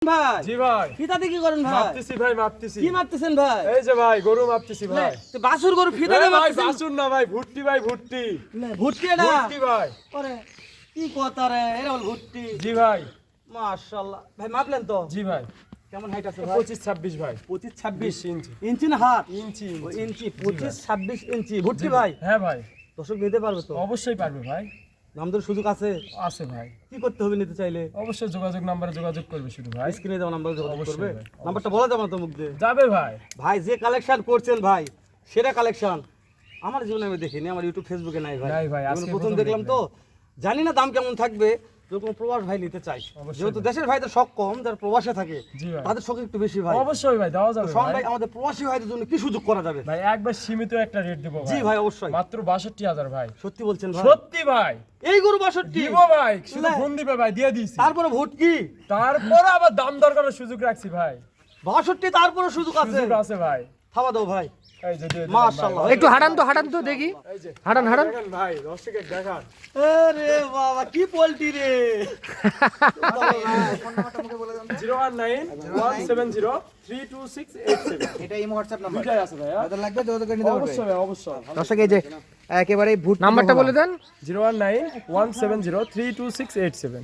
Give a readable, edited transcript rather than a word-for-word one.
ভাই জি ভাই ফিতাতে কি করেন ভাই? মাপতেছি ভাই মাপতেছি। কি মাপতেছেন ভাই? এই যে ভাই গরু মাপতেছি ভাই। তো বাছুর গরু ফিতাতে এই ভাই মাপতেছেন? বাসুন না ভাই, ভুট্টি ভাই ভুট্টি। ভুট্টি এটা? ভুট্টি ভাই। ওরে কি কথা রে, এরা বল ভুট্টি। জি ভাই। মাশাআল্লাহ ভাই মাপলেন তো? জি ভাই। কেমন হাইট আছে ভাই? 25-26 ভাই। 25-26 ইঞ্চি। ইঞ্চি না হাত? ইঞ্চি ও ইঞ্চি। ইঞ্চি জি ভাই। 25-26 ইঞ্চি ভুট্টি জি ভাই। হ্যাঁ ভাই, দর্শক নিতে পারবে তো? অবশ্যই পারবে ভাই। নামদের সুযোগ আছে? আছে ভাই। কি করতে হবে নিতে চাইলে? অবশ্যই যোগাযোগ নাম্বারে যোগাযোগ করবে শুধু ভাই। স্ক্রিনে দেওয়া নাম্বার যোগাযোগ অবশ্যই করবে। ভাই, নাম্বারটা বলা যাবে না তো মুখ দিয়ে? যাবে ভাই। ভাই যে কালেকশন করছেন ভাই, সেরা কালেকশন আমার জীবনে আমি দেখিনি, আমার ইউটিউব ফেসবুকে নাই ভাই। নাই ভাই, আমি আজকে প্রথম প্রথম দেখলাম তো, জানি না দাম কেমন থাকবে। যদি কোনো প্রবাস ভাই নিতে চাই, অবশ্যই যেহেতু দেশের ভাইদের শখ কম, যারা প্রবাসে থাকে জি ভাই। তাদের শখ একটু বেশি ভাই। অবশ্যই ভাই দেওয়া যাবে শোন ভাই। ভাই, আমাদের প্রবাসী ভাইদের জন্য কি সুযোগ করা যাবে? ভাই একবার সীমিত একটা রেট দেবো জি ভাই অবশ্যই। মাত্র 62,000 ভাই। সত্যি বলছেন ভাই? সত্যি ভাই। এই গরু 62 দিব ভাই, শুধু লে। ফোন দিবে ভাই, দিয়ে দিয়েছি। তারপরে ভোট কি তারপর আবার দাম দর করার সুযোগ রাখছি ভাই। 62, তারপরে সুযোগ আছে? সুযোগ আছে ভাই। থাবা দাও ভাই। এই যে দিয়ে দিলাম মাশাআল্লাহ। ভাই। একটু হাঁটান তো দেখি। এই যে হাঁটান দেখেন ভাই, দর্শকের দেখান। আরে বাবা কি পোল্ট্রি রে। 019-170-32687 এটা ইমো হোয়াটসঅ্যাপ নাম্বার। দুইটাই আছে ভাই। যাদের লাগবে যোগাযোগ করে নিতে পারবে। অবশ্যই ভাই, অবশ্যই। দর্শক এই যে একেবারে ভুট নাম্বারটা বলে দেন। 019-170-32687